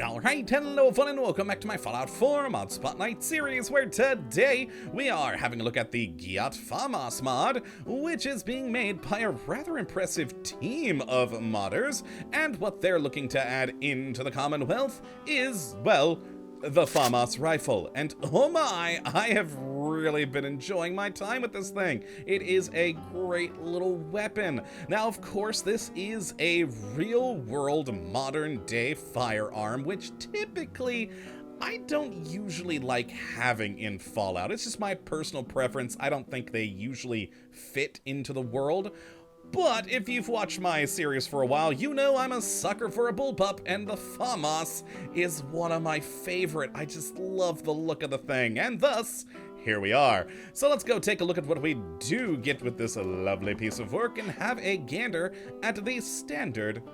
Alright, hello fun and welcome back to my Fallout 4 Mod Spotlight series, where today we are having a look at the GIAT FAMAS mod, which is being made by a rather impressive team of modders, and what they're looking to add into the Commonwealth is, well, the Famas Rifle. And oh my, I have really been enjoying my time with this thing. It is a great little weapon. Now, of course, this is a real-world, modern-day firearm, which typically I don't usually like having in Fallout. It's just my personal preference. I don't think they usually fit into the world. But if you've watched my series for a while, you know I'm a sucker for a bullpup, and the Famas is one of my favorite. I just love the look of the thing, and thus, here we are. So let's go take a look at what we do get with this lovely piece of work and have a gander at the standard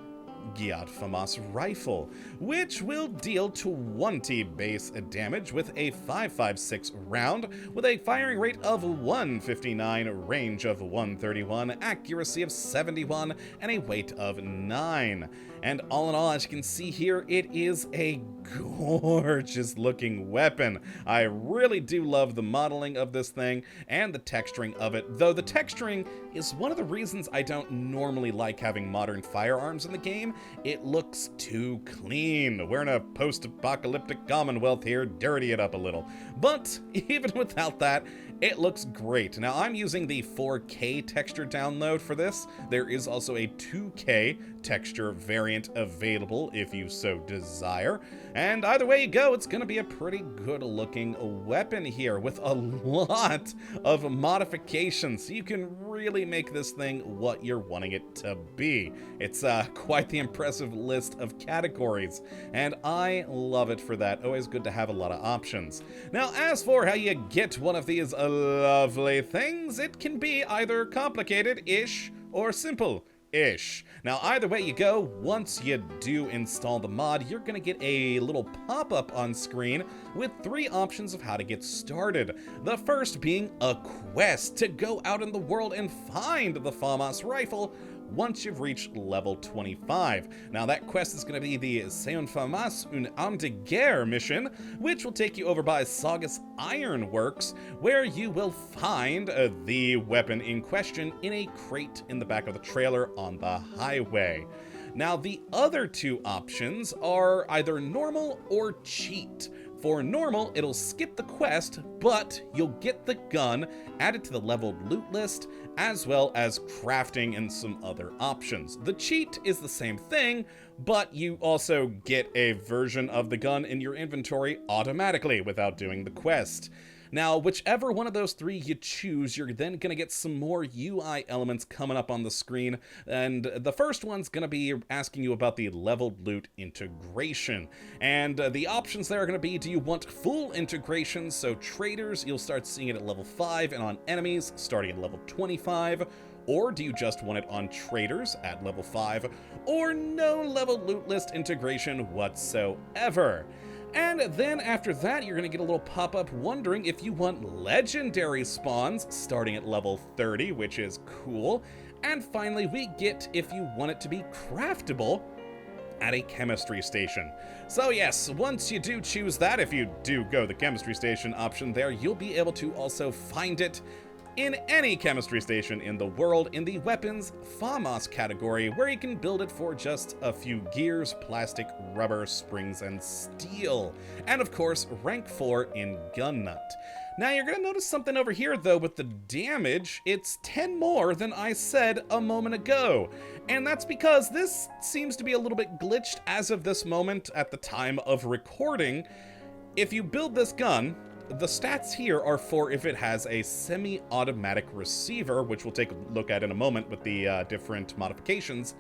GIAT FAMAS Rifle, which will deal 20 base damage with a 5.56 round, with a firing rate of 159, range of 131, accuracy of 71, and a weight of 9. And all in all, as you can see here, it is a gorgeous looking weapon. I really do love the modeling of this thing and the texturing of it, though the texturing is one of the reasons I don't normally like having modern firearms in the game. It looks too clean. We're in a post-apocalyptic Commonwealth here, dirty it up a little. But even without that, it looks great. Now, I'm using the 4K texture download for this. There is also a 2K texture variant available if you so desire. And either way you go, it's going to be a pretty good looking weapon here with a lot of modifications. So you can really make this thing what you're wanting it to be. It's quite the impressive list of categories, and I love it for that. Always good to have a lot of options. Now, as for how you get one of these lovely things, it can be either complicated-ish or simple-ish. Now, either way you go, once you do install the mod, you're going to get a little pop-up on screen with 3 options of how to get started. The first being a quest to go out in the world and find the Famas Rifle once you've reached level 25. Now, that quest is going to be the C'est un Famas, une arme de guerre mission, which will take you over by Saugus Ironworks, where you will find the weapon in question in a crate in the back of the trailer on the highway. Now, the other 2 options are either normal or cheat. For normal, it'll skip the quest, but you'll get the gun added to the leveled loot list, as well as crafting and some other options. The cheat is the same thing, but you also get a version of the gun in your inventory automatically without doing the quest. Now, whichever one of those 3 you choose, you're then going to get some more UI elements coming up on the screen, and the first one's going to be asking you about the leveled loot integration. And the options there are going to be, do you want full integration? So traders, you'll start seeing it at level 5, and on enemies, starting at level 25. Or do you just want it on traders at level 5, or no level loot list integration whatsoever? And then after that, you're going to get a little pop-up wondering if you want legendary spawns starting at level 30, which is cool. And finally, we get if you want it to be craftable at a chemistry station. So yes, once you do choose that, if you do go the chemistry station option there, you'll be able to also find it in any chemistry station in the world in the weapons Famas category, where you can build it for just a few gears, plastic, rubber, springs, and steel. And of course, rank 4 in gun nut. Now you're going to notice something over here though with the damage. It's 10 more than I said a moment ago. And that's because this seems to be a little bit glitched as of this moment at the time of recording. If you build this gun, the stats here are for if it has a semi-automatic receiver, which we'll take a look at in a moment with the different modifications.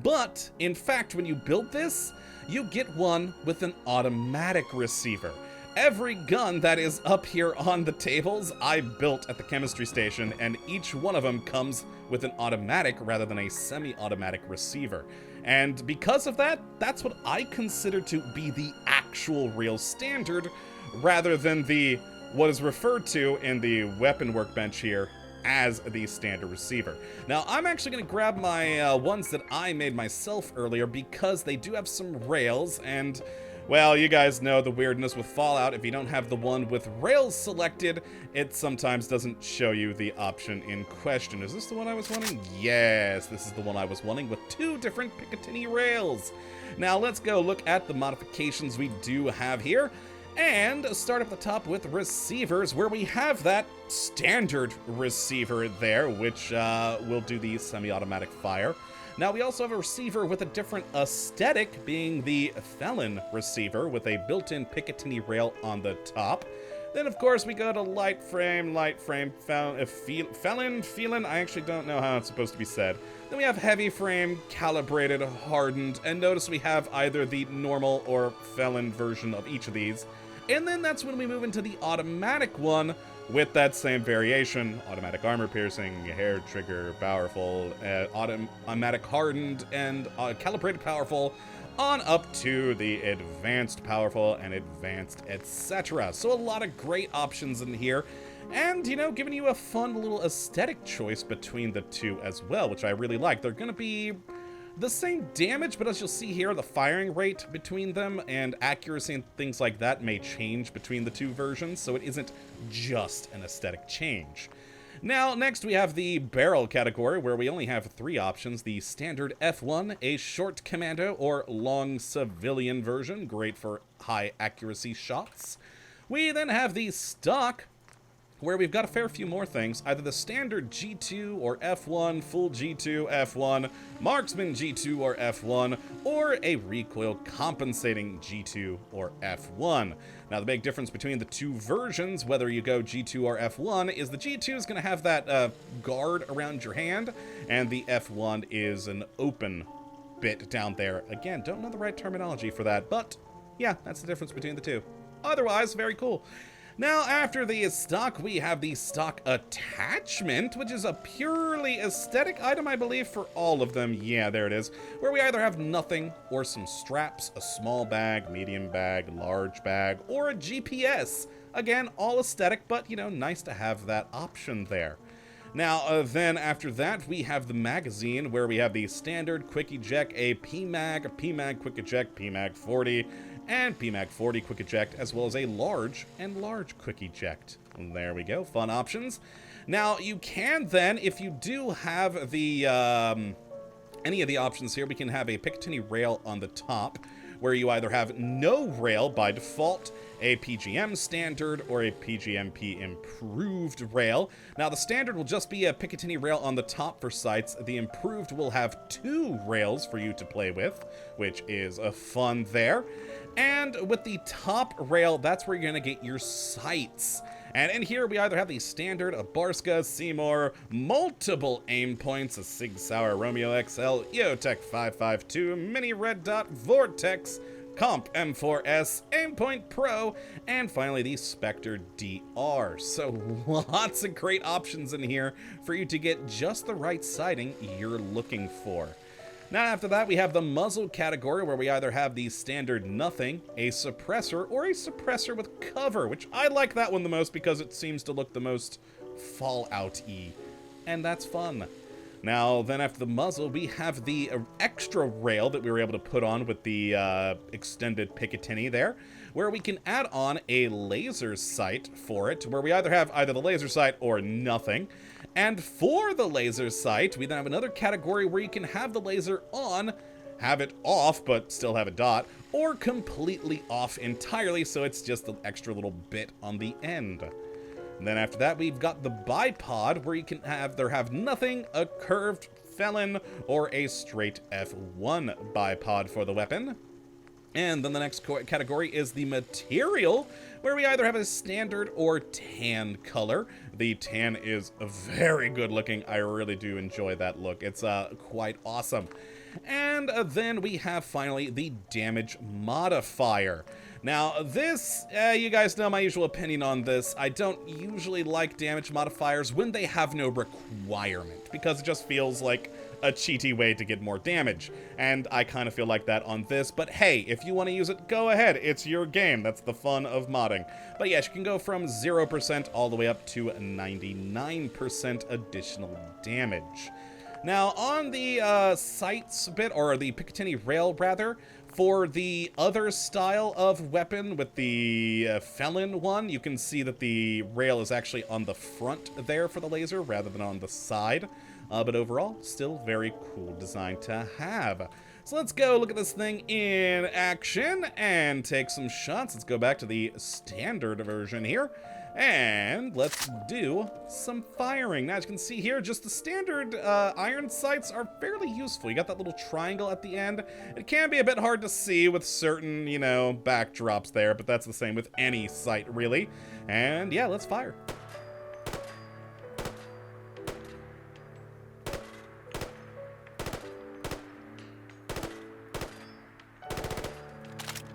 But, in fact, when you build this, you get one with an automatic receiver. Every gun that is up here on the tables, I built at the chemistry station, and each one of them comes with an automatic rather than a semi-automatic receiver. And because of that, that's what I consider to be the actual real standard, rather than what is referred to in the weapon workbench here as the standard receiver. Now, I'm actually going to grab my ones that I made myself earlier because they do have some rails, and Well, you guys know the weirdness with Fallout. If you don't have the one with rails selected, it sometimes doesn't show you the option in question. Is this the one I was wanting? Yes, this is the one I was wanting with 2 different Picatinny rails. Now let's go look at the modifications we do have here. And start at the top with receivers, where we have that standard receiver there, which will do the semi-automatic fire. Now, we also have a receiver with a different aesthetic, being the Felon receiver with a built-in Picatinny rail on the top. Then, of course, we go to light frame, Felon, I actually don't know how it's supposed to be said. Then we have heavy frame, calibrated, hardened, and notice we have either the normal or Felon version of each of these. And then that's when we move into the automatic one with that same variation. Automatic armor piercing, hair trigger, powerful, automatic hardened, and calibrated powerful, on up to the advanced powerful and advanced etc. So a lot of great options in here. And, you know, giving you a fun little aesthetic choice between the two as well, which I really like. They're going to be the same damage, but as you'll see here, the firing rate between them and accuracy and things like that may change between the 2 versions, so it isn't just an aesthetic change. Now, next we have the barrel category, where we only have 3 options. The standard F1, a short commando or long civilian version, great for high accuracy shots. We then have the stock, where we've got a fair few more things, either the standard G2 or F1, full G2, F1, marksman G2 or F1, or a recoil compensating G2 or F1. Now, the big difference between the 2 versions, whether you go G2 or F1, is the G2 is going to have that guard around your hand, and the F1 is an open bit down there. Again, don't know the right terminology for that, but yeah, that's the difference between the 2. Otherwise, very cool. Now, after the stock, we have the stock attachment, which is a purely aesthetic item, I believe, for all of them. Yeah, there it is. Where we either have nothing or some straps, a small bag, medium bag, large bag, or a GPS. Again, all aesthetic, but, you know, nice to have that option there. Now, then after that, we have the magazine, where we have the standard quick eject, a PMag quick eject, PMag 40, and PMag 40 quick eject, as well as a large and large quick eject. And there we go, fun options. Now, you can then, if you do have the any of the options here, we can have a Picatinny rail on the top, where you either have no rail by default, a PGM standard, or a PGMP improved rail. Now, the standard will just be a Picatinny rail on the top for sights. The improved will have 2 rails for you to play with, which is fun there. And with the top rail, that's where you're going to get your sights. And in here, we either have the standard, a Barska, Seymour, multiple aim points, a Sig Sauer Romeo XL, EOTech 552, Mini Red Dot, Vortex, Comp M4S, Aimpoint Pro, and finally the Spectre DR. So lots of great options in here for you to get just the right sighting you're looking for. Now, after that, we have the muzzle category, where we either have the standard nothing, a suppressor, or a suppressor with cover, which I like that one the most because it seems to look the most Fallout-y, and that's fun. Now, then after the muzzle, we have the extra rail that we were able to put on with the extended Picatinny there, where we can add on a laser sight for it, where we either have the laser sight or nothing. And for the laser sight, we then have another category where you can have the laser on, have it off, but still have a dot, or completely off entirely, so it's just an extra little bit on the end. And then after that, we've got the bipod, where you can have nothing, a curved felon, or a straight F1 bipod for the weapon. And then the next category is the material, where we either have a standard or tan color. The tan is very good looking. I really do enjoy that look. It's quite awesome. And then we have finally the damage modifier. Now, this, you guys know my usual opinion on this. I don't usually like damage modifiers when they have no requirement, because it just feels like a cheaty way to get more damage. And I kind of feel like that on this, but hey, if you want to use it, go ahead. It's your game. That's the fun of modding. But yes, you can go from 0% all the way up to 99% additional damage. Now, on the sights bit, or the Picatinny rail, rather, for the other style of weapon with the felon one, you can see that the rail is actually on the front there for the laser rather than on the side. But overall, still very cool design to have. So let's go look at this thing in action and take some shots. Let's go back to the standard version here. And let's do some firing. Now, as you can see here, just the standard iron sights are fairly useful. You got that little triangle at the end. It can be a bit hard to see with certain, you know, backdrops there, but that's the same with any sight, really. And yeah, let's fire.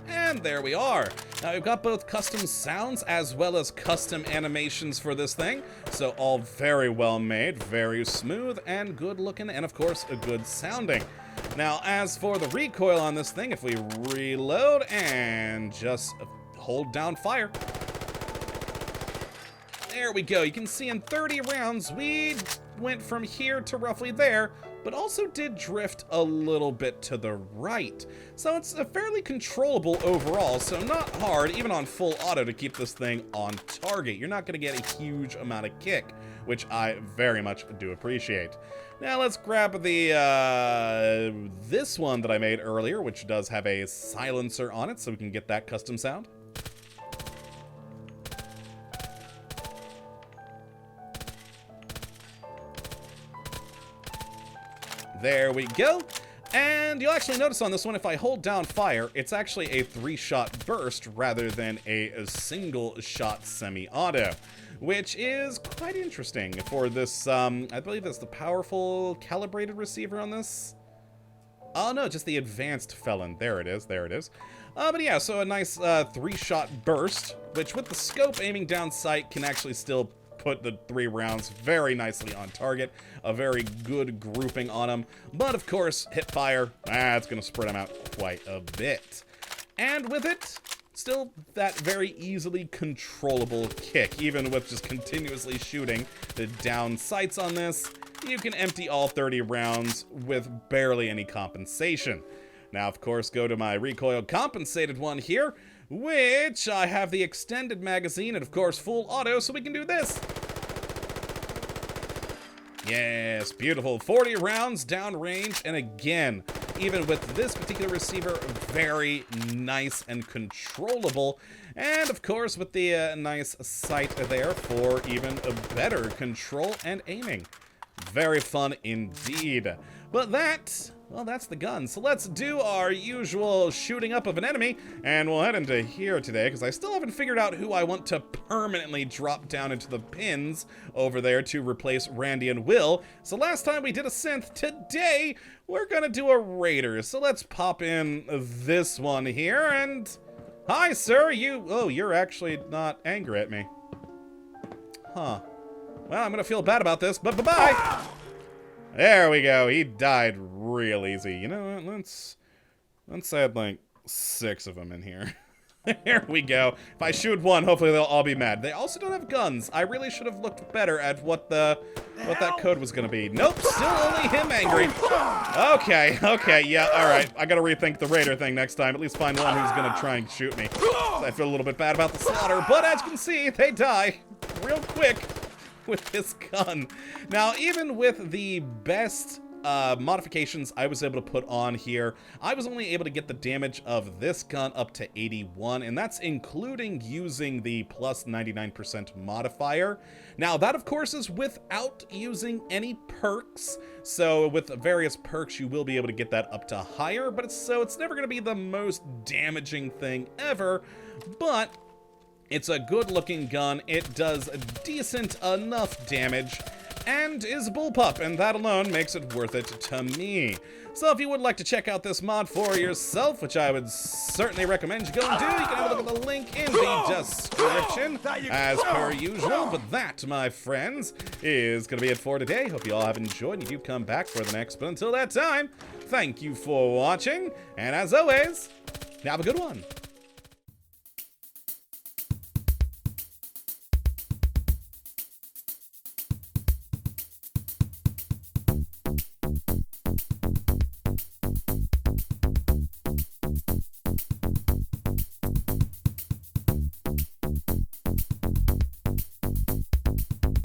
And there we are. Now we've got both custom sounds as well as custom animations for this thing. So all very well made, very smooth and good looking, and of course a good sounding. Now as for the recoil on this thing, if we reload and just hold down fire. There we go. You can see in 30 rounds we went from here to roughly there, but also did drift a little bit to the right. So it's a fairly controllable overall, so not hard, even on full auto, to keep this thing on target. You're not going to get a huge amount of kick, which I very much do appreciate. Now let's grab the this one that I made earlier, which does have a silencer on it, so we can get that custom sound. There we go. And you'll actually notice on this one, if I hold down fire, it's actually a 3-shot burst rather than a single-shot semi-auto, which is quite interesting for this, I believe that's the powerful calibrated receiver on this. Oh no, just the advanced felon. There it is, there it is. But yeah, so a nice 3-shot burst, which with the scope aiming down sight can actually still put the 3 rounds very nicely on target. A very good grouping on them. But of course, hit fire, it's going to spread them out quite a bit. And with it, still that very easily controllable kick. Even with just continuously shooting the down sights on this, you can empty all 30 rounds with barely any compensation. Now, of course, go to my recoil compensated one here, which I have the extended magazine and, of course, full auto, so we can do this. Yes, beautiful. 40 rounds downrange, and again, even with this particular receiver, very nice and controllable. And, of course, with the nice sight there for even a better control and aiming. Very fun indeed. But that, well, that's the gun. So let's do our usual shooting up of an enemy, and we'll head into here today, because I still haven't figured out who I want to permanently drop down into the pins over there to replace Randy and Will. So last time we did a synth. Today, we're gonna do a raider. So let's pop in this one here, and hi, sir. You're actually not angry at me. Huh. Well, I'm gonna feel bad about this, but bye-bye! There we go, he died real easy. You know what, let's add like 6 of them in here. There we go. If I shoot one, hopefully they'll all be mad. They also don't have guns. I really should have looked better at what that code was gonna be. Nope, still only him angry. Okay, yeah, alright. I gotta rethink the raider thing next time. At least find one who's gonna try and shoot me. I feel a little bit bad about the slaughter, but as you can see, they die real quick with this gun. Now, even with the best modifications I was able to put on here, I was only able to get the damage of this gun up to 81, and that's including using the plus 99% modifier. Now, that of course is without using any perks, so with various perks you will be able to get that up to higher, but it's never going to be the most damaging thing ever, but it's a good-looking gun, it does decent enough damage, and is bullpup, and that alone makes it worth it to me. So if you would like to check out this mod for yourself, which I would certainly recommend you go and do, you can have a look at the link in the description, as per usual. But that, my friends, is going to be it for today. Hope you all have enjoyed, and you do come back for the next. But until that time, thank you for watching, and as always, have a good one.